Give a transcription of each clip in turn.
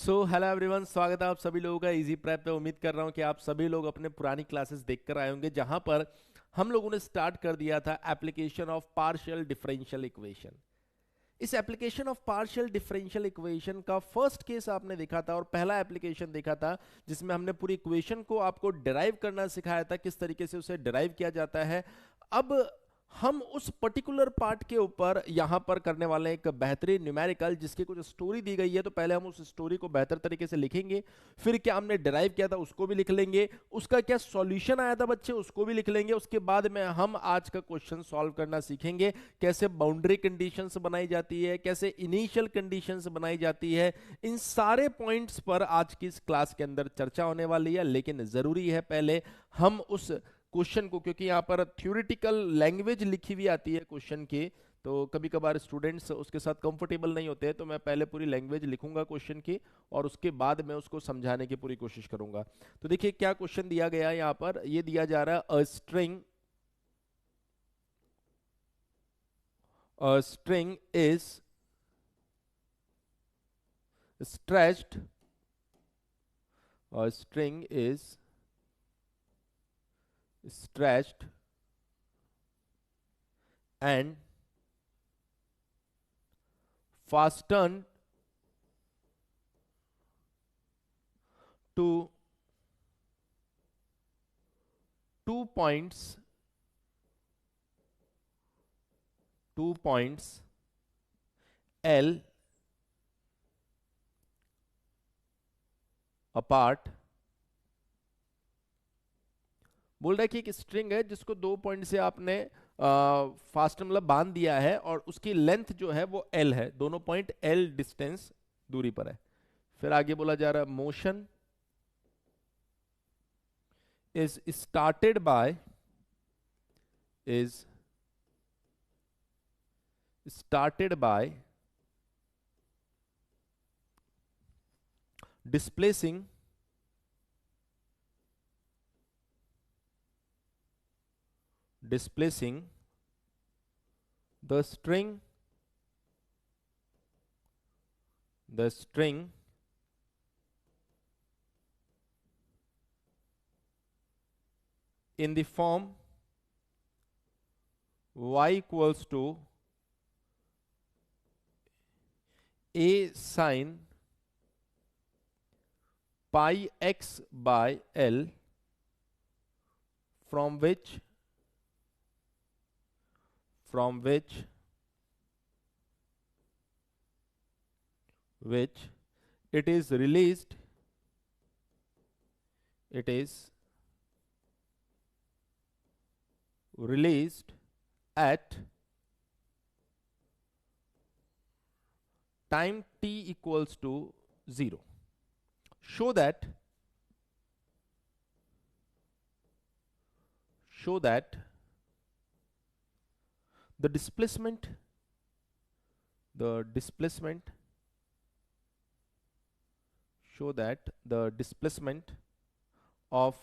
Hello everyone, स्वागत है आप सभी लोगों का इजी प्रेप पे। उम्मीद कर रहा हूं कि आप सभी लोग अपने पुरानी क्लासेस देखकर आए होंगे, जहां पर हम लोगों ने स्टार्ट कर दिया था application of partial differential equation. इस application of partial differential equation का फर्स्ट केस आपने देखा था और पहला एप्लीकेशन देखा था, जिसमें हमने पूरी इक्वेशन को आपको डिराइव करना सिखाया था, किस तरीके से उसे डिराइव किया जाता है। अब हम उस पर्टिकुलर पार्ट के ऊपर यहां पर करने वाले हैं एक बेहतरीन न्यूमेरिकल, जिसकी कुछ स्टोरी दी गई है। तो पहले हम उस स्टोरी को बेहतर तरीके से लिखेंगे, फिर क्या हमने डिराइव किया था उसको भी लिख लेंगे, उसका क्या सॉल्यूशन आया था बच्चे उसको भी लिख लेंगे। उसके बाद में हम आज का क्वेश्चन सॉल्व करना सीखेंगे, कैसे बाउंड्री कंडीशंस बनाई जाती है, कैसे इनिशियल कंडीशंस बनाई जाती है। इन सारे पॉइंट्स पर आज की इस क्लास के अंदर चर्चा होने वाली है। लेकिन जरूरी है पहले हम उस क्वेश्चन को, क्योंकि यहाँ पर थ्योरेटिकल लैंग्वेज लिखी हुई आती है क्वेश्चन की, तो कभी कभार स्टूडेंट्स उसके साथ कंफर्टेबल नहीं होते हैं। तो मैं पहले पूरी लैंग्वेज लिखूंगा क्वेश्चन की और उसके बाद मैं उसको समझाने की पूरी कोशिश करूंगा। तो देखिए क्या क्वेश्चन दिया गया है यहाँ पर। ये दिया जा रहा है a string is stretched a string is stretched and fastened to two points L apart। बोल रहा है कि एक स्ट्रिंग है जिसको दो पॉइंट से आपने फास्ट मतलब बांध दिया है, और उसकी लेंथ जो है वो L है, दोनों पॉइंट L डिस्टेंस दूरी पर है। फिर आगे बोला जा रहा है motion is started by is started by displacing the string in the form y equals to a sin pi x by L, from which it is released at time t equals to 0. show that the displacement of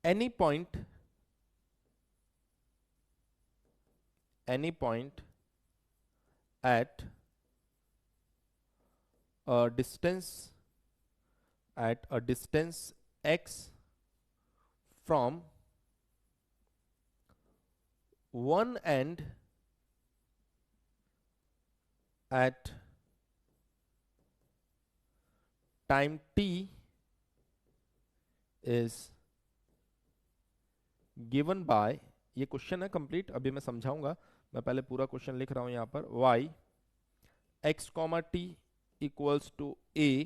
any point at a distance x from one end at time t is given by, ये question है complete, अभी मैं समझाऊंगा। मैं पहले पूरा question लिख रहा हूं यहां पर। y x comma t equals to a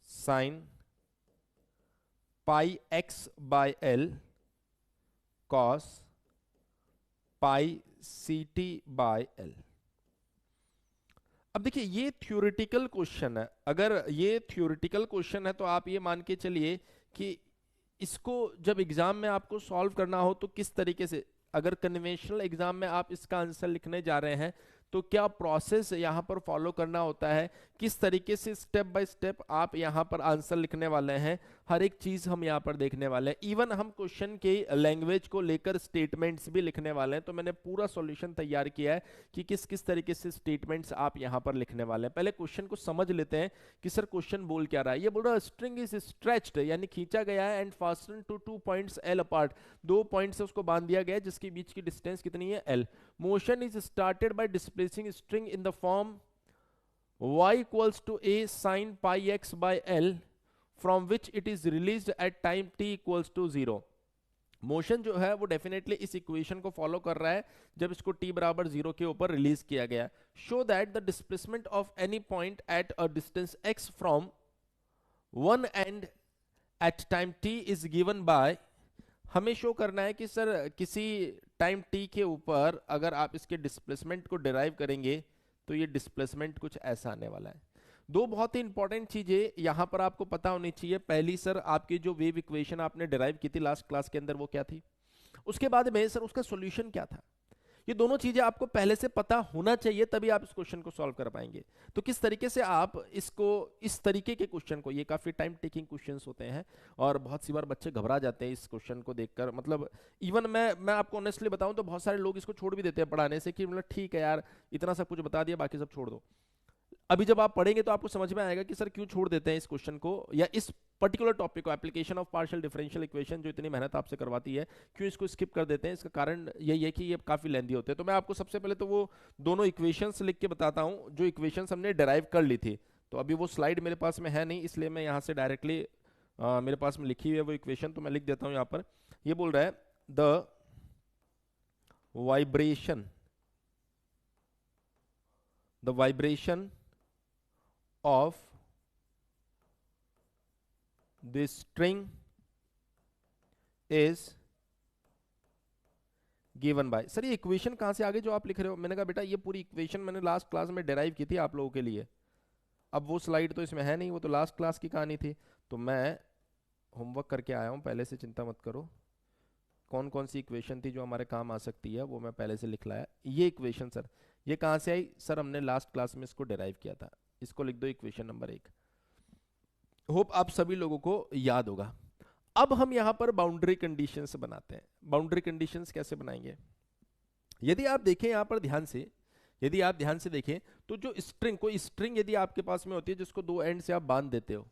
sine pi x by l cos पाई सी टी बाय l। अब देखिए ये थ्योरेटिकल क्वेश्चन है। अगर ये थ्योरेटिकल क्वेश्चन है तो आप ये मान के चलिए कि इसको जब एग्जाम में आपको सॉल्व करना हो तो किस तरीके से, अगर कन्वेंशनल एग्जाम में आप इसका आंसर लिखने जा रहे हैं तो क्या प्रोसेस यहां पर फॉलो करना होता है, किस तरीके से स्टेप बाय स्टेप आप यहां पर आंसर लिखने वाले हैं। हर एक चीज हम यहाँ पर देखने वाले हैं। इवन हम क्वेश्चन के लैंग्वेज को लेकर स्टेटमेंट्स भी लिखने वाले हैं। तो मैंने पूरा सॉल्यूशन तैयार किया है कि किस किस तरीके से स्टेटमेंट्स आप यहाँ पर लिखने वाले हैं। पहले क्वेश्चन को समझ लेते हैं कि सर क्वेश्चन बोल क्या रहा है। ये बोल रहा है स्ट्रिंग इज स्ट्रेच्ड, यानी खींचा गया है, and fasten to 2 points L apart, 2 point से उसको बांध दिया गया है जिसके बीच की डिस्टेंस कितनी है, L. Motion is started by displacing string in the form y equals to a sin pi x by l from which it is released at time t equals to 0। Motion जो है वो definitely इस equation को follow कर रहा है जब इसको t बराबर 0 के ऊपर रिलीज किया गया। Show that the displacement of any point at a distance x from one end at time t is given by, हमें शो करना है कि सर किसी टाइम t के ऊपर अगर आप इसके डिस्प्लेसमेंट को डिराइव करेंगे तो ये डिस्प्लेसमेंट कुछ ऐसा आने वाला है। दो बहुत ही इंपॉर्टेंट चीजें यहां पर आपको पता होनी चाहिए। पहली, सर आपकी जो वेव इक्वेशन आपने डिराइव की थी लास्ट क्लास के अंदर वो क्या थी, उसके बाद में सर उसका सॉल्यूशन क्या था। ये दोनों चीजें आपको पहले से पता होना चाहिए, तभी आप इस क्वेश्चन को सॉल्व कर पाएंगे। तो किस तरीके से आप इसको, इस तरीके के क्वेश्चन को, ये काफी टाइम टेकिंग क्वेश्चंस होते हैं और बहुत सी बार बच्चे घबरा जाते हैं इस क्वेश्चन को देखकर। मतलब इवन मैं आपको ऑनेस्टली बताऊं तो बहुत सारे लोग इसको छोड़ भी देते हैं पढ़ाने से कि मतलब ठीक है यार इतना सब कुछ बता दिया बाकी सब छोड़ दो। अभी जब आप पढ़ेंगे तो आपको समझ में आएगा कि सर क्यों छोड़ देते हैं इस क्वेश्चन को या इस पर्टिकुलर टॉपिक को, application of partial differential equation जो इतनी मेहनत आपसे करवाती है, क्यों इसको स्किप कर देते हैं। इसका कारण यही है कि ये काफी लेंदी होते हैं। तो मैं आपको सबसे पहले तो वो दोनों इक्वेशंस लिख के बताता हूं जो इक्वेशंस हमने डिराइव कर ली थी। तो अभी वो स्लाइड मेरे पास में है नहीं, इसलिए मैं यहाँ से डायरेक्टली मेरे पास में लिखी हुई है वो इक्वेशन, तो मैं लिख देता हूँ यहाँ पर। ये बोल रहा है the vibration of the string is given by, sir ये इक्वेशन कहां से आगे जो आप लिख रहे हो। मैंने कहा बेटा ये पूरी इक्वेशन मैंने लास्ट क्लास में डिराइव की थी आप लोगों के लिए। अब वो स्लाइड तो इसमें है नहीं, वो तो लास्ट क्लास की कहानी थी। तो मैं होमवर्क करके आया हूं पहले से, चिंता मत करो। कौन कौन सी इक्वेशन थी जो हमारे काम आ सकती है वो मैं पहले से लिख लाया। ये इक्वेशन सर ये कहां से आई, सर हमने लास्ट क्लास में इसको डिराइव किया था। इसको लिख दो इक्वेशन नंबर 1। होप आप सभी लोगों को याद होगा। अब हम यहां पर बाउंड्री कंडीशंस बनाते हैं। बाउंड्री कंडीशंस कैसे बनाएंगे, यदि आप देखें यहां पर ध्यान से, यदि आप ध्यान से देखें तो जो स्ट्रिंग, कोई स्ट्रिंग यदि आपके पास में होती है जिसको दो एंड से आप बांध देते हो,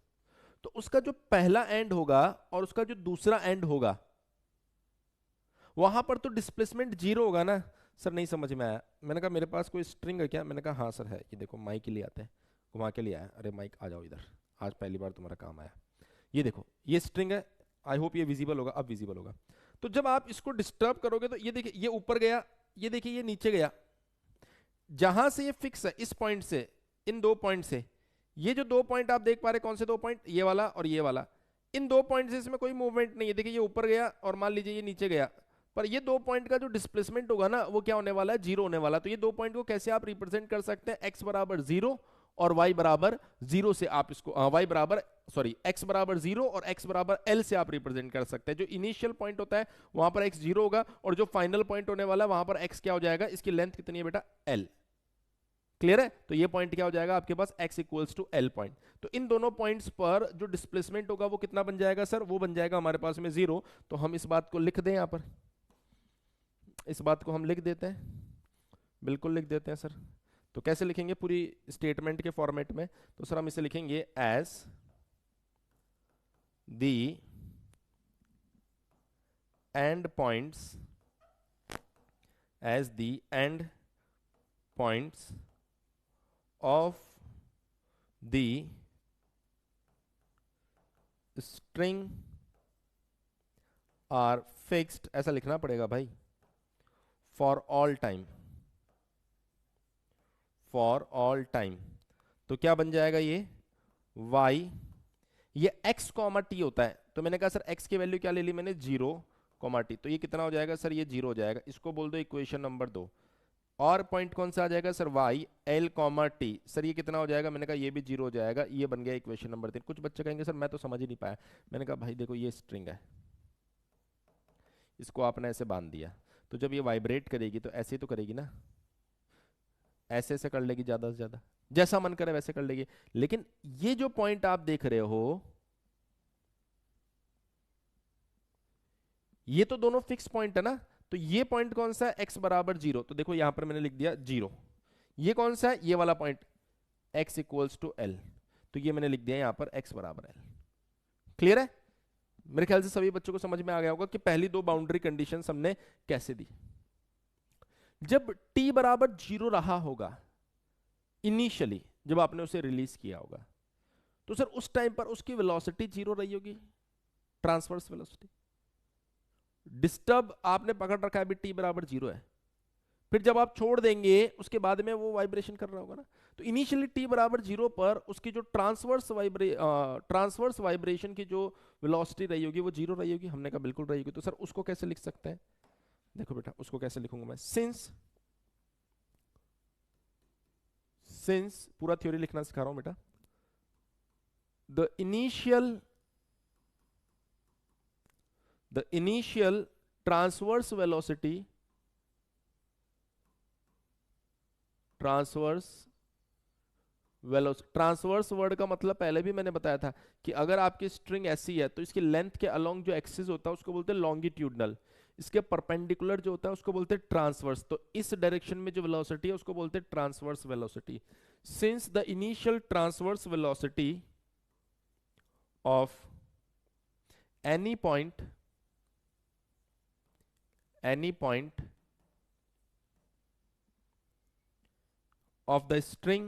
तो उसका जो पहला एंड होगा और उसका जो दूसरा एंड होगा वहां पर तो डिस्प्लेसमेंट 0 होगा ना। सर नहीं समझ में आया। मैंने कहा मेरे पास कोई स्ट्रिंग है क्या, मैंने कहा हाँ सर है। ये देखो माइक के लिए आते हैं, घुमा के लिए आया। अरे माइक आ जाओ इधर, आज पहली बार तुम्हारा काम आया। ये देखो ये स्ट्रिंग है, आई होप ये विजिबल होगा, अब विजिबल होगा। तो जब आप इसको डिस्टर्ब करोगे तो ये देखिए ये ऊपर गया, ये देखिए ये नीचे गया। जहां से ये फिक्स है इस पॉइंट से, इन 2 पॉइंट से, ये जो 2 पॉइंट आप देख पा रहे कौन से 2 पॉइंट, ये वाला और ये वाला, इन 2 पॉइंट से इसमें कोई मूवमेंट नहीं है। देखिए ये ऊपर गया और मान लीजिए ये नीचे गया, पर ये 2 पॉइंट का जो डिस्प्लेसमेंट होगा ना वो क्या होने वाला है, 0 होने वाला। तो ये 2 पॉइंट को कैसे आप रिप्रेजेंट कर सकते हैं, x बराबर 0 और y बराबर 0 से आप इसको y बराबर x बराबर 0 और x बराबर l से आप रिप्रेजेंट कर सकते हैं। जो इनिशियल पॉइंट होता है वहां पर x 0 होगा और जो फाइनल पॉइंट होने वाला है वहां पर x क्या हो जाएगा, इसकी लेंथ कितनी है बेटा, l। क्लियर है। तो ये पॉइंट क्या हो जाएगा आपके पास, x equals to l point. तो इन दोनों पॉइंट्स पर जो डिस्प्लेसमेंट होगा वो कितना बन जाएगा सर, वो बन जाएगा हमारे पास में 0। तो हम इस बात को लिख दें यहां पर, इस बात को हम लिख देते हैं, बिल्कुल लिख देते हैं सर। तो कैसे लिखेंगे पूरी स्टेटमेंट के फॉर्मेट में, तो सर हम इसे लिखेंगे as the end points, as the end points of the string are fixed, ऐसा लिखना पड़ेगा भाई, for all time, for all time. तो क्या बन जाएगा ये y, ये x कॉमा टी होता है। तो मैंने कहा सर x की वैल्यू क्या ले ली मैंने, 0 कॉमा टी। तो ये कितना हो जाएगा सर, ये 0 हो जाएगा। इसको बोल दो इक्वेशन नंबर 2। और पॉइंट कौन सा आ जाएगा sir, y l comma T. Sir ये कितना हो जाएगा, मैंने कहा ये भी 0 हो जाएगा। ये बन गया इक्वेशन नंबर 3। कुछ बच्चे कहेंगे सर मैं तो समझ ही नहीं पाया। मैंने कहा भाई देखो ये स्ट्रिंग है, इसको आपने ऐसे बांध दिया, तो जब ये वाइब्रेट करेगी तो ऐसे तो करेगी ना, ऐसे ऐसे कर लेगी, ज्यादा से ज्यादा जैसा मन करे वैसे कर लेगी। लेकिन ये जो पॉइंट आप देख रहे हो ये तो दोनों फिक्स पॉइंट है ना, तो ये पॉइंट कौन सा है, x बराबर 0, तो देखो यहां पर मैंने लिख दिया 0। ये कौन सा है, ये वाला point x equals to l, तो ये मैंने लिख दिया यहां पर x बराबर l। क्लियर है? मेरे ख्याल से सभी बच्चों को समझ में आ गया होगा कि पहली दो बाउंड्री कंडीशन हमने कैसे दी। जब t बराबर 0 रहा होगा इनिशियली, जब आपने उसे रिलीज किया होगा, तो सर उस टाइम पर उसकी वेलोसिटी 0 रही होगी, ट्रांसवर्स वेलोसिटी। डिस्टर्ब आपने पकड़ रखा है, अभी t बराबर 0 है, फिर जब आप छोड़ देंगे उसके बाद में वो वाइब्रेशन कर रहा होगा ना, तो इनिशियली t बराबर 0 पर उसकी जो ट्रांसवर्स वाइब्रेशन की जो वेलोसिटी रही होगी वो 0 रही होगी। हमने कहा बिल्कुल रही होगी। तो सर उसको कैसे लिख सकते हैं, देखो बेटा उसको कैसे लिखूंगा मैं, सिंस पूरा थ्योरी लिखना सिखा रहा हूं बेटा, the initial transverse velocity, transverse word का मतलब पहले भी मैंने बताया था कि अगर आपकी स्ट्रिंग ऐसी है तो इसकी लेंथ के अलोंग जो एक्सिस होता है उसको बोलते हैं लॉन्गिट्यूडनल, इसके परपेंडिकुलर जो होता है उसको बोलते हैं ट्रांसवर्स। तो इस डायरेक्शन में जो वेलोसिटी है उसको बोलते हैं transverse velocity. Since the initial transverse velocity of any point of the string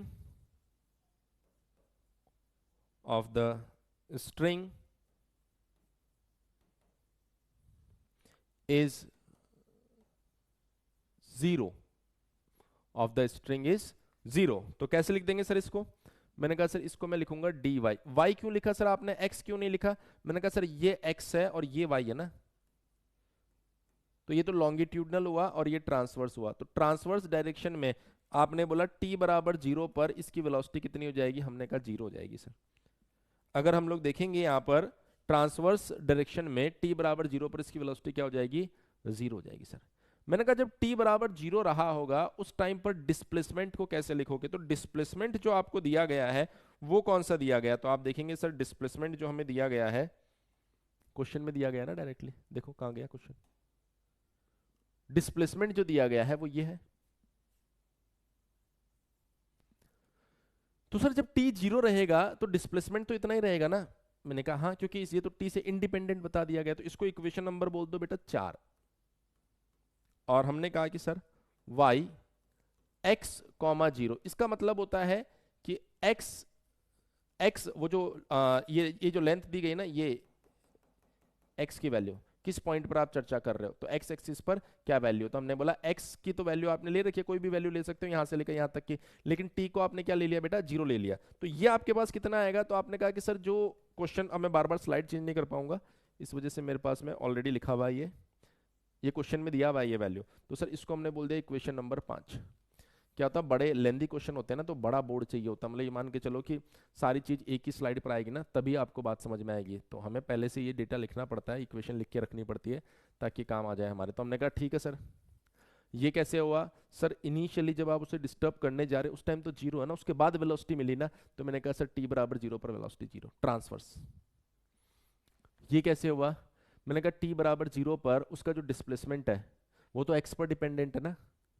is 0, तो कैसे लिख देंगे सर इसको, मैंने कहा सर इसको मैं लिखूंगा dy। y क्यों लिखा सर आपने, x क्यों नहीं लिखा, मैंने कहा सर ये x है और ये y है ना, तो ये तो लॉन्गिट्यूडनल हुआ और ये ट्रांसवर्स हुआ, तो ट्रांसवर्स डायरेक्शन में आपने बोला t बराबर 0 पर इसकी वेलोसिटी कितनी हो जाएगी, हमने कहा 0 हो जाएगी सर। अगर हम लोग देखेंगे यहां पर ट्रांसवर्स डायरेक्शन में t बराबर 0 पर इसकी वेलोसिटी क्या हो जाएगी, 0 हो जाएगी सर। मैंने कहा जब t बराबर 0 रहा होगा उस टाइम पर डिस्प्लेसमेंट को कैसे लिखोगे, तो डिस्प्लेसमेंट जो आपको दिया गया है वो कौन सा दिया गया, तो आप देखेंगे सर डिस्प्लेसमेंट जो हमें दिया गया है, क्वेश्चन में दिया गया ना डायरेक्टली, देखो कहां गया क्वेश्चन, डिस्प्लेसमेंट जो दिया गया है वो ये है। तो सर जब t 0 रहेगा तो डिस्प्लेसमेंट तो इतना ही रहेगा ना, मैंने कहा हाँ, क्योंकि ये तो t से इंडिपेंडेंट बता दिया गया, तो इसको इक्वेशन नंबर बोल दो बेटा 4। और हमने कहा कि सर y x, 0, इसका मतलब होता है कि x वो जो ये जो लेंथ दी गई ना, ये x की वैल्यू किस पॉइंट पर आप चर्चा कर रहे हो, तो x एक्सिस पर क्या वैल्यू, तो हमने बोला x की तो वैल्यू आपने ले रखी है, कोई भी वैल्यू ले सकते हो यहां से लेकर यहां तक की, लेकिन t को आपने क्या ले लिया बेटा, 0 ले लिया, तो ये आपके पास कितना आएगा, तो आपने कहा कि सर जो क्वेश्चन, अब मैं बार बार स्लाइड चेंज नहीं कर पाऊंगा इस वजह से मेरे पास में ऑलरेडी लिखा हुआ है, ये क्वेश्चन में दिया हुआ है ये वैल्यू, तो सर इसको हमने बोल दिया इक्वेशन नंबर 5। क्या होता है, बड़े लेंदी क्वेश्चन होते हैं ना तो बड़ा बोर्ड चाहिए होता है, मतलब ये मान के चलो कि सारी चीज एक ही स्लाइड पर आएगी ना तभी आपको बात समझ में आएगी, तो हमें पहले से ये डेटा लिखना पड़ता है, इक्वेशन लिख के रखनी पड़ती है ताकि काम आ जाए हमारे। तो हमने कहा ठीक है सर, ये कैसे हुआ, सर इनिशियली जब आप उसे डिस्टर्ब करने जा रहे उस टाइम तो 0 है ना, उसके बाद वेलोसिटी मिली ना, तो मैंने कहा सर t बराबर 0 पर वेलोसिटी 0, ट्रांसवर्स। ये कैसे हुआ, मैंने कहा t बराबर 0 पर उसका जो डिस्प्लेसमेंट है वो तो x पर डिपेंडेंट है ना,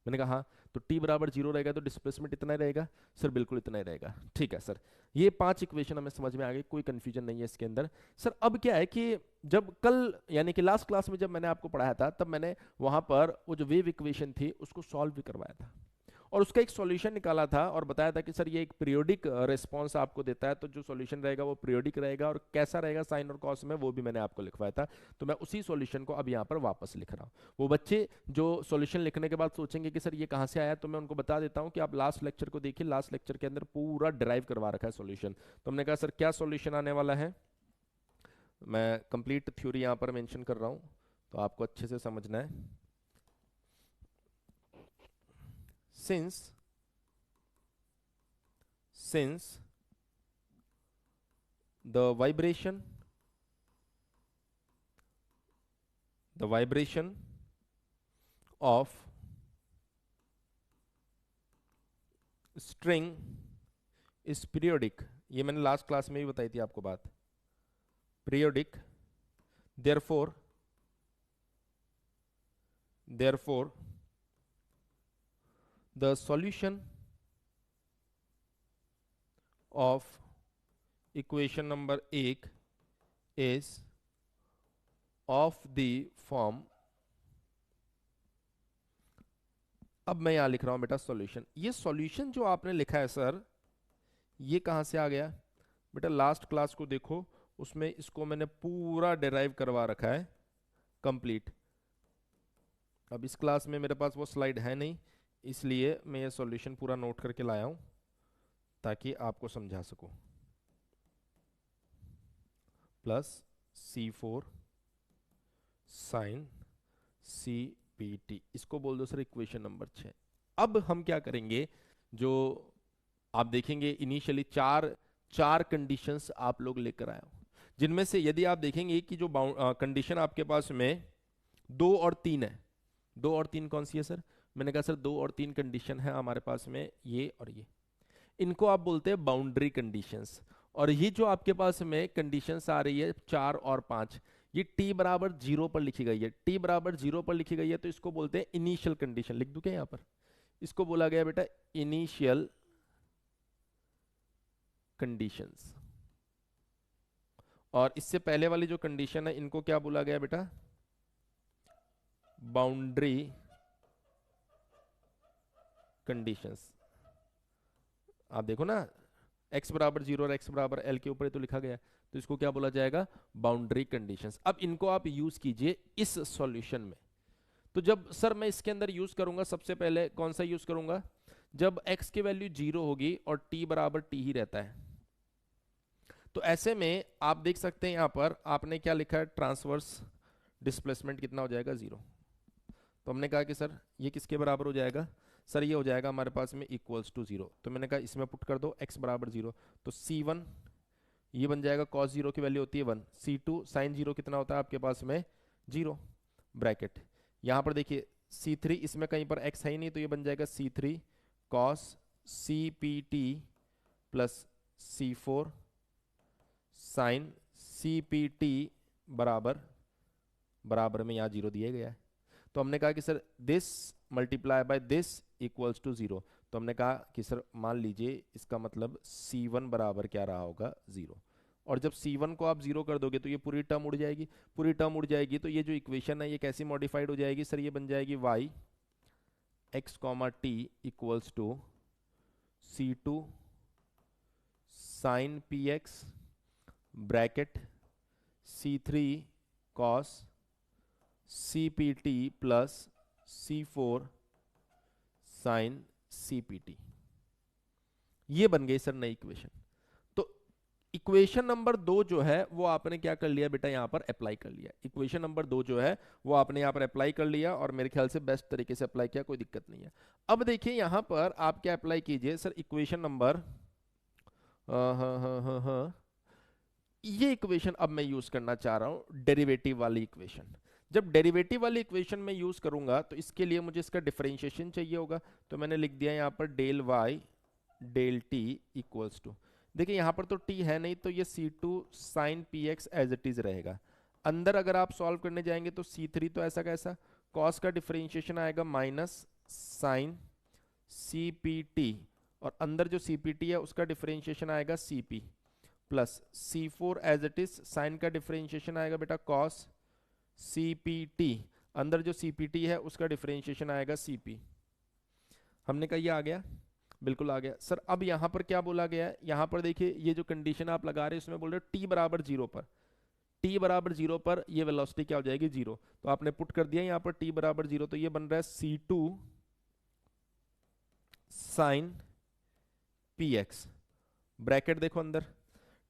मैंने कहा हाँ, तो t बराबर 0 रहेगा तो डिस्प्लेसमेंट इतना ही रहेगा, सर बिल्कुल इतना ही रहेगा। ठीक है सर, ये 5 इक्वेशन हमें समझ में आ गई, कोई कंफ्यूजन नहीं है इसके अंदर। सर अब क्या है कि जब कल यानी कि लास्ट क्लास में जब मैंने आपको पढ़ाया था तब मैंने वहां पर वो जो वेव इक्वेशन थी उसको सॉल्व भी करवाया था और उसका एक सॉल्यूशन निकाला था और बताया था कि सर ये एक पीरियोडिक रिस्पांस आपको देता है, तो जो सॉल्यूशन रहेगा वो पीरियोडिक रहेगा और कैसा रहेगा साइन और कॉस में वो भी मैंने आपको लिखवाया था। तो मैं उसी सॉल्यूशन को अब यहाँ पर वापस लिख रहा हूँ। वो बच्चे जो सॉल्यूशन लिखने के बाद सोचेंगे कि सर ये कहाँ से आया, तो मैं उनको बता देता हूँ कि आप लास्ट लेक्चर को देखिए, लास्ट लेक्चर के अंदर पूरा डिराइव करवा रखा है सॉल्यूशन। तो हमने कहा सर क्या सॉल्यूशन आने वाला है, मैं कंप्लीट थ्योरी यहाँ पर मेंशन कर रहा हूँ तो आपको अच्छे से समझना है। since the vibration of string is periodic, ये मैंने लास्ट क्लास में भी बताई थी आपको बात, periodic, therefore therefore the solution of equation number 1 is of the form. अब मैं यहां लिख रहा हूं बेटा सॉल्यूशन। ये सॉल्यूशन जो आपने लिखा है सर, ये कहां से आ गया बेटा? लास्ट क्लास को देखो, उसमें इसको मैंने पूरा डिराइव करवा रखा है कंप्लीट। अब इस क्लास में मेरे पास वो स्लाइड है नहीं, इसलिए मैं ये सॉल्यूशन पूरा नोट करके लाया हूं ताकि आपको समझा सकूं। प्लस C4 साइन CPT, इसको बोल दो सर इक्वेशन नंबर 6। अब हम क्या करेंगे, जो आप देखेंगे इनिशियली चार कंडीशंस आप लोग लेकर आए हो, जिनमें से यदि आप देखेंगे कि जो कंडीशन आपके पास में 2 और 3 है। 2 और 3 कौन सी है सर? मैंने कहा सर 2 और 3 कंडीशन है हमारे पास में, ये और ये। इनको आप बोलते हैं बाउंड्री कंडीशंस। और ये जो आपके पास में कंडीशंस आ रही है 4 और 5, ये t बराबर 0 पर लिखी गई है। t बराबर 0 पर लिखी गई है तो इसको बोलते हैं इनिशियल कंडीशन। लिख दूं क्या यहाँ पर? इसको बोला गया बेटा इनिशियल कंडीशंस। और इससे पहले वाली जो कंडीशन है इनको क्या बोला गया बेटा? Boundary conditions. आप देखो ना, x बराबर 0 और x बराबर l के ऊपर तो लिखा गया, तो इसको क्या बोला जाएगा? Boundary conditions. अब इनको आप यूज कीजिए इस सॉल्यूशन में। तो जब सर मैं इसके अंदर यूज करूंगा, सबसे पहले कौन सा यूज करूंगा? जब x की वैल्यू 0 होगी और t बराबर t ही रहता है, तो ऐसे में आप देख सकते हैं यहां पर आपने क्या लिखा है? ट्रांसवर्स डिस्प्लेसमेंट कितना हो जाएगा? 0। तो हमने कहा कि सर ये किसके बराबर हो जाएगा? सर ये हो जाएगा हमारे पास में इक्वल्स टू 0। तो मैंने कहा इसमें पुट कर दो x बराबर 0, तो C1 ये बन जाएगा, cos 0 की वैल्यू होती है 1। C2 sin 0 कितना होता है आपके पास में? 0 ब्रैकेट। यहाँ पर देखिए C3, इसमें कहीं पर x है ही नहीं, तो ये बन जाएगा C3 cos CPT plus C4 sin CPT बराबर में यहाँ 0 दिया गया है। तो हमने कहा कि sir this multiply by this equals to 0। तो हमने कहा कि सर मान लीजिए इसका मतलब C1 बराबर क्या रहा होगा? 0। और जब C1 को आप 0 कर दोगे तो ये पूरी टर्म उड़ जाएगी। पूरी टर्म उड़ जाएगी तो ये जो इक्वेशन है ये कैसी मॉडिफाइड हो जाएगी? सर ये बन जाएगी y x t equals to C2 sin px bracket C3 cos CPT plus C4 sin CPT। ये बन गई सर नई इक्वेशन। तो इक्वेशन नंबर 2 जो है वो आपने क्या कर लिया बेटा? यहां पर अप्लाई कर लिया। इक्वेशन नंबर 2 जो है वो आपने यहां पर अप्लाई कर लिया और मेरे ख्याल से बेस्ट तरीके से अप्लाई किया, कोई दिक्कत नहीं है। अब देखिए यहां पर आप क्या अप्लाई कीजिए सर, इक्वेशन नंबर ये इक्वेशन अब मैं यूज करना चाह रहा हूं डेरिवेटिव वाली इक्वेशन। जब डेरिवेटिव वाली इक्वेशन में यूज करूंगा तो इसके लिए मुझे इसका डिफरेंशिएशन चाहिए होगा। तो मैंने लिख दिया यहां पर del y del t equals to, देखिए यहां पर तो t है नहीं, तो ये C2 sin px as it is रहेगा। अंदर अगर आप सॉल्व करने जाएंगे तो C3 तो ऐसा कैसा, cos का डिफरेंशिएशन आएगा माइनस sin CPT, और अंदर जो CPT है उसका डिफरेंशिएशन आएगा CP plus C4 as it is, sine का डिफरेंशिएशन आएगा बेटा cos CPT, अंदर जो CPT है उसका डिफरेंशिएशन आएगा CP। हमने कहा ये आ गया, बिल्कुल आ गया सर। अब यहां पर क्या बोला गया है? यहां पर देखिए ये जो कंडीशन आप लगा रहे हैं उसमें बोल रहे हो t बराबर 0 पर, t बराबर 0 पर ये वेलोसिटी क्या हो जाएगी? 0। तो आपने पुट कर दिया यहां पर t बराबर 0, तो ये बन रहा है C2 sin px ब्रैकेट देखो अंदर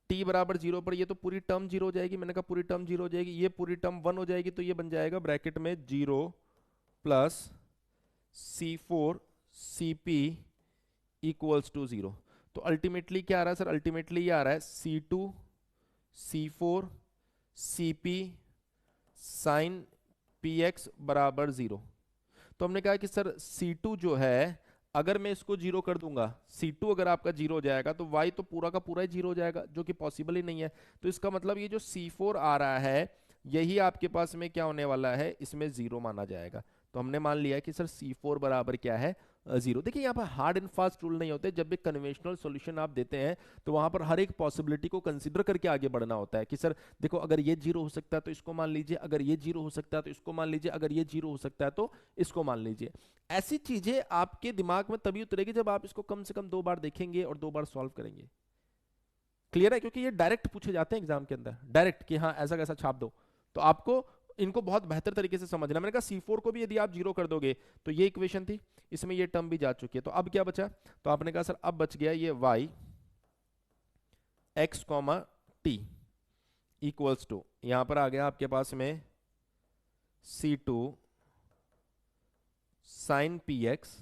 t बराबर 0 पर ये तो पूरी टर्म 0 हो जाएगी। मैंने कहा पूरी टर्म 0 हो जाएगी, ये पूरी टर्म 1 हो जाएगी, तो ये बन जाएगा ब्रैकेट में 0 plus C4 CP equals to 0। तो अल्टीमेटली क्या आ रहा है सर? अल्टीमेटली ये आ रहा है C2 C4 CP sin px बराबर 0। तो हमने कहा कि सर C2 जो है अगर मैं इसको 0 कर दूंगा, C2 अगर आपका 0 हो जाएगा तो y तो पूरा का पूरा ही 0 हो जाएगा, जो कि पॉसिबल ही नहीं है। तो इसका मतलब ये जो C4 आ रहा है यही आपके पास में क्या होने वाला है? इसमें 0 माना जाएगा। तो हमने मान लिया कि सर C4 बराबर क्या है, 0। देखिए यहाँ पर हार्ड एंड फास्ट रूल नहीं होते, जब भी कन्वेंशनल सॉल्यूशन आप देते हैं तो वहां पर हर एक पॉसिबिलिटी को कंसीडर करके आगे बढ़ना होता है कि सर देखो अगर ये 0 हो सकता है तो इसको मान लीजिए, अगर ये 0 हो सकता है तो इसको मान लीजिए, अगर ये 0 हो सकता है तो इसको मान लीजिए। ऐसी चीजें आपके दिमाग में तभी उतरेगी जब आप इसको कम से कम 2 बार देखेंगे और 2 बार सॉल्व करेंगे। क्लियर है? क्योंकि ये डायरेक्ट पूछे जाते हैं एग्जाम के अंदर, डायरेक्ट कि हाँ ऐसा कैसा छाप दो, तो आपको इनको बहुत बेहतर तरीके से समझना। मैंने कहा C4 को भी यदि आप 0 कर दोगे तो ये इक्वेशन थी, इसमें ये टर्म भी जा चुकी है, तो अब क्या बचा? तो आपने कहा सर अब बच गया ये y x t equals to, यहां पर आ गया आपके पास में C2 sin px,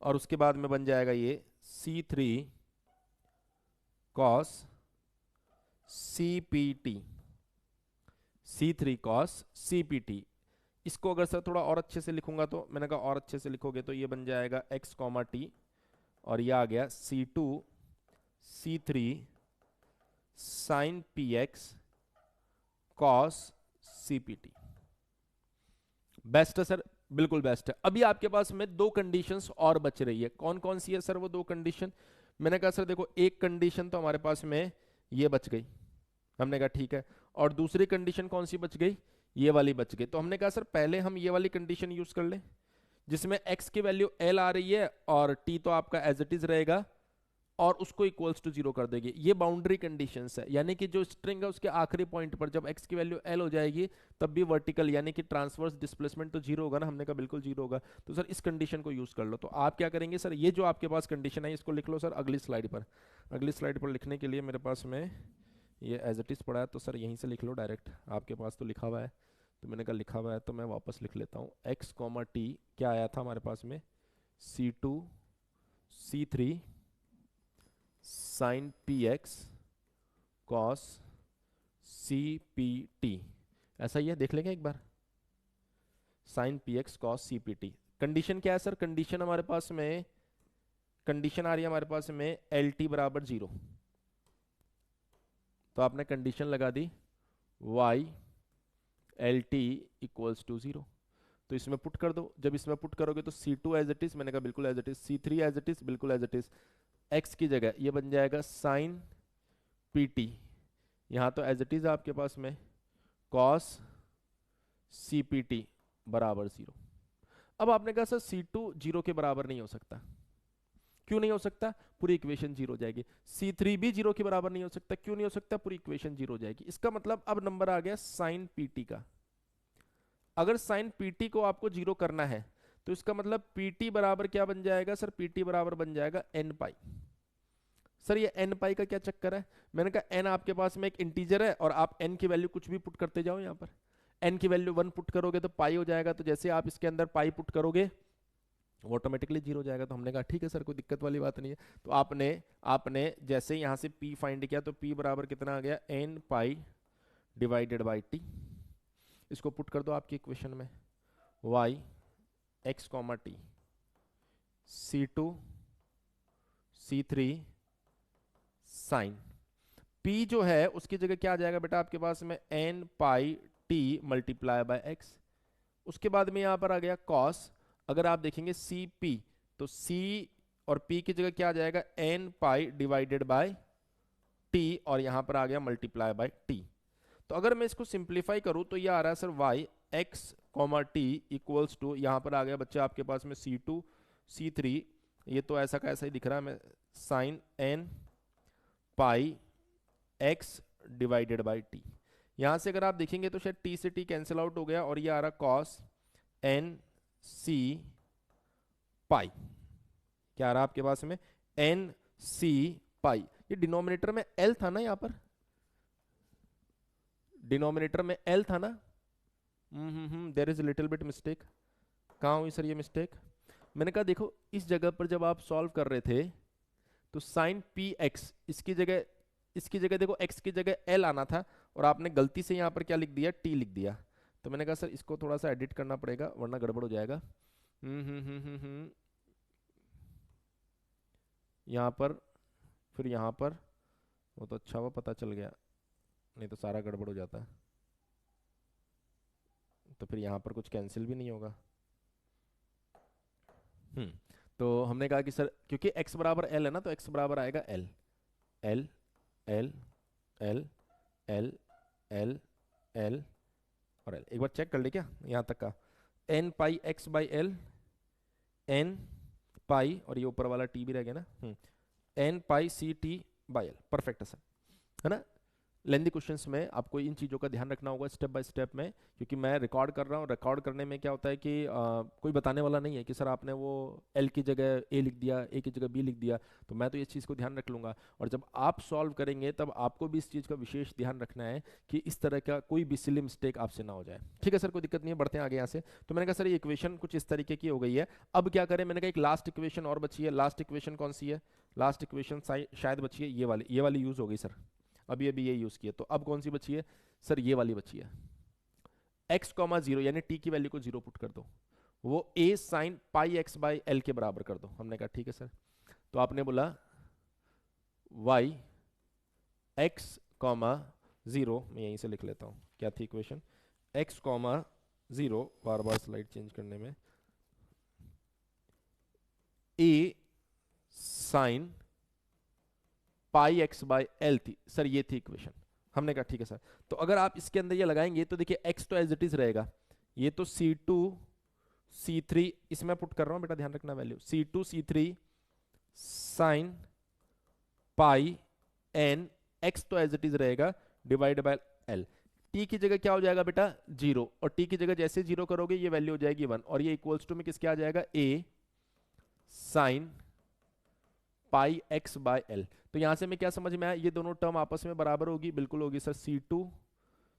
और उसके बाद में बन जाएगा ये C3 cos CPT, C3 cos CPT। इसको अगर सर थोड़ा और अच्छे से लिखूंगा तो मैंने कहा और अच्छे से लिखोगे तो ये बन जाएगा x t, और ये आ गया C2 C3 sin px cos CPT। Best है सर, बिल्कुल बेस्ट है। अभी आपके पास में 2 कंडीशंस और बच रही है, कौन कौन सी है सर वो 2 कंडीशन? मैंने कहा सर देखो एक कंडीशन तो हमारे पास में ये बच गई, हमने कहा ठीक है, और दूसरी कंडीशन कौन सी बच गई? ये वाली बच गई। तो हमने कहा सर पहले हम ये वाली कंडीशन यूज कर लें जिसमें x की वैल्यू l आ रही है और t तो आपका एज इट इज रहेगा, और उसको इक्वल्स टू 0 कर देंगे। ये बाउंड्री कंडीशंस है, यानी कि जो स्ट्रिंग है उसके आखिरी पॉइंट पर जब x की वैल्यू l हो जाएगी तब भी वर्टिकल यानी कि ट्रांसवर्स डिस्प्लेसमेंट तो 0 होगा ना, हमने कहा बिल्कुल 0 होगा। तो सर इस कंडीशन को यूज कर लो। तो आप क्या करेंगे सर, ये जो आपके पास कंडीशन है इसको लिख लो सर अगली स्लाइड पर। अगली स्लाइड पर लिखने के लिए मेरे पास में ये एज इट इज पड़ा है, तो सर यहीं से लिख लो डायरेक्ट, आपके पास तो लिखा हुआ है। तो मैंने कहा लिखा हुआ है तो मैं वापस लिख लेता हूँ। x t क्या आया था हमारे पास में, C2 C3 sin px cos CPT, ऐसा ही है, देख लेंगे एक बार। sin px cos CPT condition क्या है सर? कंडीशन हमारे पास में, कंडीशन आ रही है हमारे पास में LT बराबर 0, तो आपने कंडीशन लगा दी y LT इक्वल्स टू 0, तो इसमें पुट कर दो। जब इसमें पुट करोगे तो C2 एज इट इज, मैंने कहा बिल्कुल as it is, C3 as it is, बिल्कुल एज इट इज, x की जगह ये बन जाएगा sin PT, यहां तो एज इट इज आपके पास में cos CPT बराबर 0। अब आपने कहा सर C2 0 के बराबर नहीं हो सकता, क्यों नहीं हो सकता? पूरी इक्वेशन 0 हो जाएगी। C3 भी 0 के बराबर नहीं हो सकता, क्यों नहीं हो सकता? पूरी इक्वेशन 0 हो जाएगी। इसका मतलब अब नंबर आ गया sin PT का। अगर sin PT को आपको 0 करना है तो इसका मतलब PT बराबर क्या बन जाएगा सर? PT बराबर बन जाएगा n पाई। सर ये n पाई का क्या चक्कर है? मैंने कहा n आपके पास में एक इंटीजर है और आप n की वैल्यू कुछ भी पुट करते जाओ। यहाँ पर n की वैल्यू 1 पुट करोगे तो पाई हो जाएगा, तो जैसे आप इसके अंदर पाई पुट करोगे वो ऑटोमेटिकली 0 हो जाएगा। तो हमने कहा ठीक है सर, कोई दिक्कत वाली बात नहीं है। तो आपने आपने जैसे यहाँ से p फाइंड किया तो p बराबर कितना आ गया? n pi divided by t। इसको पुट कर दो आपकी इक्वेशन में, y x t C2 C3 sine p जो है उसकी जगह क्या आ जाएगा बेटा आपके पास में? n pi t multiply by x। उसके बाद में यहां पर आ गया cos। अगर आप देखेंगे CP तो C और P की जगह क्या आ जाएगा? n pi divided by t, और यहां पर आ गया मल्टीप्लाई बाय t। तो अगर मैं इसको सिंप्लीफाई करूं तो ये आ रहा है sir y x t equals to, यहां पर आ गया बच्चे आपके पास में C2 C3, ये तो ऐसा का ऐसा ही दिख रहा है, मैं sine n pi x divided by t। यहां से अगर आप देखेंगे तो शायद t से t कैंसिल आउट हो गया और ये आ रहा cos n c पाई। क्या आ रहा आपके पास में? n c पाई। ये डिनोमिनेटर में l था ना, यहां पर डिनोमिनेटर में l था ना। There is little bit mistake. कहाँ हुई सर ये मिस्टेक? मैंने कहा देखो इस जगह पर जब आप सॉल्व कर रहे थे तो साइन पी एक्स इसकी जगह देखो x की जगह l आना था, और आपने गलती से यहाँ पर क्या लिख दिया? t लिख दिया। तो मैंने कहा सर इसको थोड़ा सा एडिट करना पड़ेगा वरना गड़बड़ हो जाएगा। यहाँ पर फिर यहाँ पर, वो तो अच्छा हुआ पता चल गया, नहीं तो सारा गड़बड़ हो जाता। तो फिर यहाँ पर कुछ कैंसिल भी नहीं होगा। तो हमने कहा कि सर क्योंकि x बराबर l है ना, तो x बराबर आएगा l, l, l, l, l, l, l और l। एक बार चेक कर ले क्या यहाँ तक का, n pi x by L, n पाई और ये ऊपर वाला t भी रह गया ना, n pi c t by L. Perfect है सर, है ना। लेंदी क्वेश्चंस में आपको इन चीज़ों का ध्यान रखना होगा स्टेप बाय स्टेप में, क्योंकि मैं रिकॉर्ड कर रहा हूँ। रिकॉर्ड करने में क्या होता है कि कोई बताने वाला नहीं है कि सर आपने वो एल की जगह ए लिख दिया, ए की जगह बी लिख दिया, तो मैं तो इस चीज़ को ध्यान रख लूँगा। और जब आप सॉल्व करेंगे तब आपको भी इस चीज़ का विशेष ध्यान रखना है कि इस तरह का कोई भी सिली मिस्टेक आपसे ना हो जाए। ठीक है सर, कोई दिक्कत नहीं है, बढ़ते हैं आगे यहाँ से। तो मैंने कहा सर ये इक्वेशन कुछ इस तरीके की हो गई है, अब क्या करें। मैंने कहा एक लास्ट इक्वेशन और बची है। लास्ट इक्वेशन कौन सी है? लास्ट इक्वेशन शायद बची है ये वाली यूज़ हो गई सर, अभी अभी ये यूज किया। तो अब कौन सी बची है सर? ये वाली बची है। x कॉमा जीरो यानी t की वैल्यू को जीरो पुट कर दो, वो a sine pi x by L के बराबर कर दो। हमने कहा ठीक है सर। तो आपने बोला y x कॉमा जीरो, मैं यहीं से लिख लेता हूं क्या थी इक्वेशन, x कॉमा जीरो, बार बार स्लाइड चेंज करने में, a sine pi x by L थी सर, ये थी इक्वेशन। हमने कहा ठीक है सर। तो अगर आप इसके अंदर ये लगाएंगे तो देखिए x तो एज इट इज रहेगा, ये तो C2 C3, इसमें पुट कर रहा हूं बेटा, ध्यान रखना value, C2 C3 sine pi N, x तो एज इट इज रहेगा डिवाइड बाय एल। t की जगह क्या हो जाएगा बेटा? जीरो, और t की जगह जैसे जीरो करोगे ये वैल्यू हो जाएगी 1, और ये इक्वल्स टू में किसके आ जाएगा? a sine pi x by L. तो यहां से मैं क्या समझ में आया, ये दोनों टर्म आपस में बराबर होगी, बिल्कुल होगी सर, C2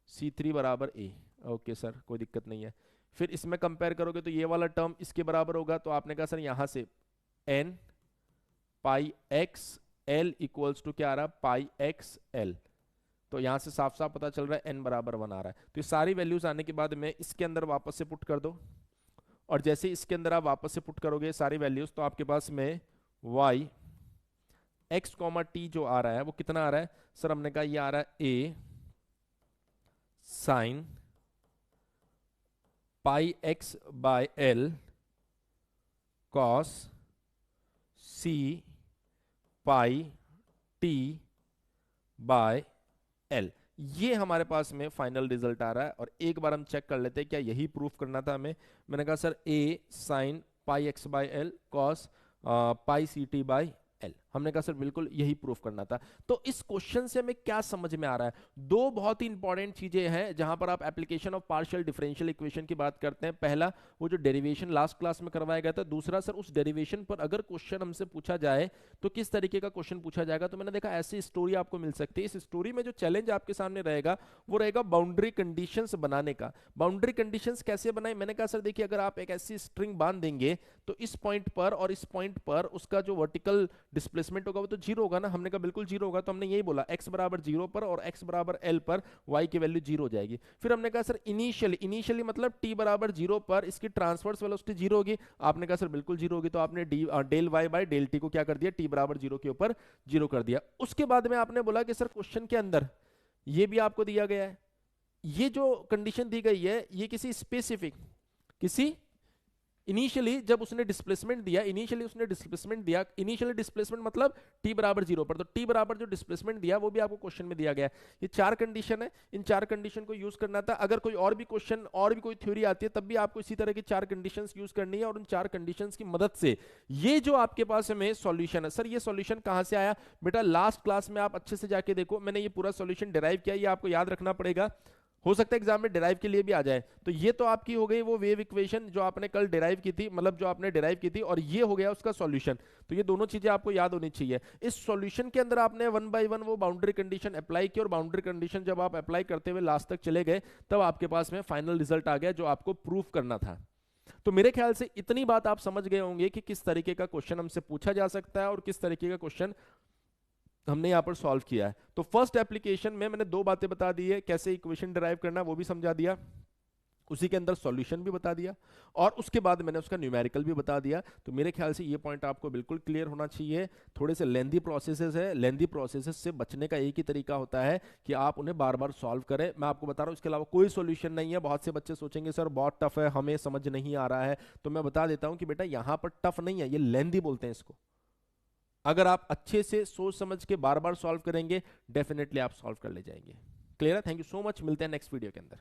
C3 बराबर a। ओके सर, कोई दिक्कत नहीं है। फिर इसमें कंपेयर करोगे तो ये वाला टर्म इसके बराबर होगा, तो आपने कहा सर यहां से n pi x L equals to क्या आ रहा है? Pi x L. तो यहां से साफ साफ पता चल रहा है n बराबर 1 आ रहा है। तो ये सारी वैल्यूज आने के बाद में इसके अंदर वापस से पुट कर दो, और जैसे इसके अंदर आप वापस से पुट करोगे सारी वैल्यूज, तो आपके पास में y x कॉमा टी जो आ रहा है वो कितना आ रहा है सर? हमने कहा ये आ रहा है a sine pi x by L cos c pi t by L. ये हमारे पास में फाइनल रिजल्ट आ रहा है। और एक बार हम चेक कर लेते हैं क्या यही प्रूफ करना था हमें। मैंने कहा sir a sine pi x by L cos pi c t by L, हमने कहा सर बिल्कुल यही प्रूफ करना था। तो इस क्वेश्चन से हमें क्या समझ में आ रहा है? दो बहुत ही इंपॉर्टेंट चीजें हैं जहां पर आप application of partial differential equation की बात करते हैं। पहला वो जो डेरिवेशन लास्ट क्लास में करवाया गया था, दूसरा सर उस डेरिवेशन पर अगर क्वेश्चन हमसे पूछा जाए तो किस तरीके का क्वेश्चन पूछा जाएगा। तो मैंने देखा ऐसी स्टोरी आपको मिल सकती है। इस स्टोरी में जो चैलेंज आपके सामने रहेगा वो रहेगा बाउंड्री कंडीशंस बनाने का। बाउंड्री कंडीशंस कैसे बनाए? मैंने कहा सर देखिए अगर आप एक ऐसी स्ट्रिंग बांध देंगे तो इस पॉइंट पर और इस पॉइंट पर उसका जो वर्टिकल डिस्प्लेसमेंट होगा वो तो जीरो होगा ना। हमने कहा बिल्कुल जीरो होगा। तो हमने यही बोला x बराबर जीरो पर और x बराबर l पर y की वैल्यू जीरो हो जाएगी। फिर हमने कहा सर इनिशियली मतलब t बराबर जीरो पर इसकी ट्रांसवर्स वेलोसिटी जीरो होगी। आपने कहा सर बिल्कुल जीरो होगी। तो आपने del y by del t को क्या कर दिया? t बराबर जीरो के ऊपर जीरो कर दिया। उसके बाद में आपने बोला कि सर क्वेश्चन के अंदर ये भी आपको दिया गया है, ये जो कंडीशन दी गई है ये किसी स्पेसिफिक, किसी इनिशियली जब उसने डिस्प्लेसमेंट दिया, इनिशियली डिस्प्लेसमेंट मतलब t बराबर जीरो पर, तो t बराबर जो डिस्प्लेसमेंट दिया वो भी आपको क्वेश्चन में दिया गया है। ये चार कंडीशन है, इन चार कंडीशन को यूज करना था। अगर कोई और भी क्वेश्चन और भी कोई थ्योरी आती है तब भी आपको इसी तरह की चार कंडीशंस यूज करनी है, और उन चार कंडीशंस की मदद से ये जो आपके पास में सॉल्यूशन है। सर ये सॉल्यूशन कहां से आया? बेटा लास्ट क्लास में आप अच्छे से जाके देखो, मैंने ये पूरा सॉल्यूशन डिराइव किया, ये आपको याद रखना पड़ेगा, हो सकता है एग्जाम में डिराइव के लिए भी आ जाए। तो ये तो आपकी हो गई वो वेव इक्वेशन जो आपने कल डिराइव की थी, मतलब जो आपने डिराइव की थी, और ये हो गया उसका सॉल्यूशन। तो ये दोनों चीजें आपको याद होनी चाहिए। इस सॉल्यूशन के अंदर आपने वन बाय वन वो बाउंड्री कंडीशन अप्लाई की, और बाउंड्री कंडीशन जब आप अप्लाई करते हुए लास्ट तक चले गए तब आपके पास में फाइनल रिजल्ट आ गया जो आपको प्रूफ करना था। तो मेरे ख्याल से इतनी बात आप समझ गए होंगे कि किस तरीके का क्वेश्चन हमसे पूछा जा सकता है और किस तरीके का क्वेश्चन हमने यहाँ पर सॉल्व किया है। तो फर्स्ट एप्लीकेशन में मैंने दो बातें बता दी है, कैसे इक्वेशन डिराइव करना वो भी समझा दिया, उसी के अंदर सॉल्यूशन भी बता दिया और उसके बाद मैंने उसका न्यूमेरिकल भी बता दिया। तो मेरे ख्याल से ये पॉइंट आपको बिल्कुल क्लियर होना चाहिए। थोड़े से लेंदी प्रोसेसेस है, लेंदी प्रोसेसेस से बचने का एक ही तरीका होता है कि आप उन्हें बार बार सॉल्व करें। मैं आपको बता रहा हूँ इसके अलावा कोई सॉल्यूशन नहीं है। बहुत से बच्चे सोचेंगे सर बहुत टफ है, हमें समझ नहीं आ रहा है, तो मैं बता देता हूँ कि बेटा यहाँ पर टफ नहीं है, ये लेंदी बोलते हैं इसको। अगर आप अच्छे से सोच समझ के बार बार सॉल्व करेंगे डेफिनेटली आप सॉल्व कर ले जाएंगे। क्लियर है? थैंक यू सो मच, मिलते हैं नेक्स्ट वीडियो के अंदर।